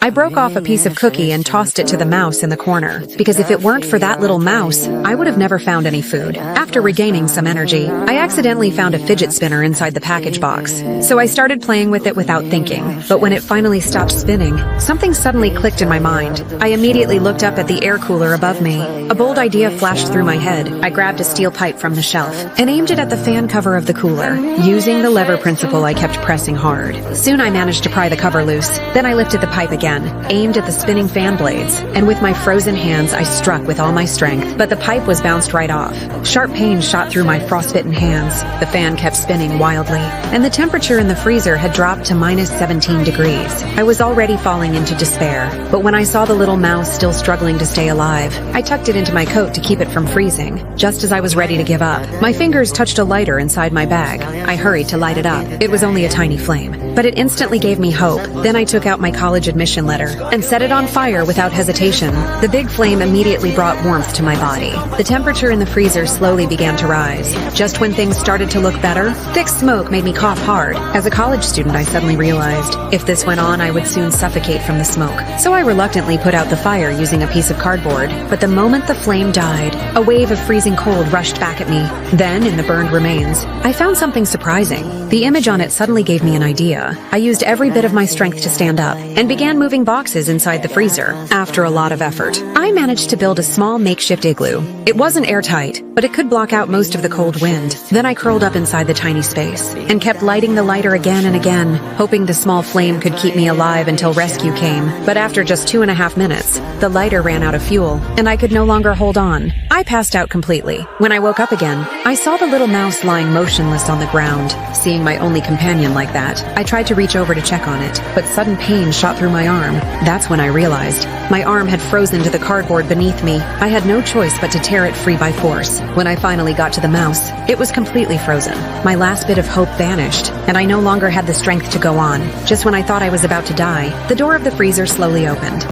I broke off a piece of cookie and tossed it to the mouse in the corner, because if it weren't for that little mouse, I would have never found any food. After regaining some energy, I accidentally found a fidget spinner inside the package box. So I started playing with it without thinking. But when it finally stopped spinning, something suddenly clicked in my mind. I immediately looked up at the air cooler above me. A bold idea flashed through my head. I grabbed a steel pipe from the shelf and aimed it at the fan cover of the cooler. Using the lever principle, I kept pressing hard. Soon I managed to pry the cover loose. Then I lifted the pipe again, aimed at the spinning fan blades, and with my frozen hands I struck with all my strength, but the pipe was bounced right off. Sharp pain shot through my frostbitten hands. The fan kept spinning wildly, and the temperature in the freezer had dropped to minus 17 degrees. I was already falling into despair, but when I saw the little mouse still struggling to stay alive, I tucked it into my coat to keep it from freezing. Just as I was ready to give up, my fingers touched a lighter inside my bag. I hurried to light it up. It was only a tiny flame, but it instantly gave me hope. Then I took out my college admission letter and set it on fire without hesitation. The big flame immediately brought warmth to my body. The temperature in the freezer slowly began to rise. Just when things started to look better, thick smoke made me cough hard. As a college student, I suddenly realized if this went on, I would soon suffocate from the smoke. So I reluctantly put out the fire using a piece of cardboard. But the moment the flame died, a wave of freezing cold rushed back at me. Then, in the burned remains, I found something surprising. The image on it suddenly gave me an idea. I used every bit of my strength to stand up and began moving boxes inside the freezer. After a lot of effort, I managed to build a small makeshift igloo. It wasn't airtight, but it could block out most of the cold wind. Then I curled up inside the tiny space and kept lighting the lighter again and again, hoping the small flame could keep me alive until rescue came. But after just 2.5 minutes, the lighter ran out of fuel, and I could no longer hold on. I passed out completely. When I woke up again, I saw the little mouse lying motionless on the ground. Seeing my only companion like that, I tried to reach over to check on it, but sudden pain shot through my arm. That's when I realized my arm had frozen to the cardboard beneath me. I had no choice but to tear it free by force. When I finally got to the mouse, it was completely frozen. My last bit of hope vanished, and I no longer had the strength to go on. Just when I thought I was about to die, the door of the freezer slowly opened.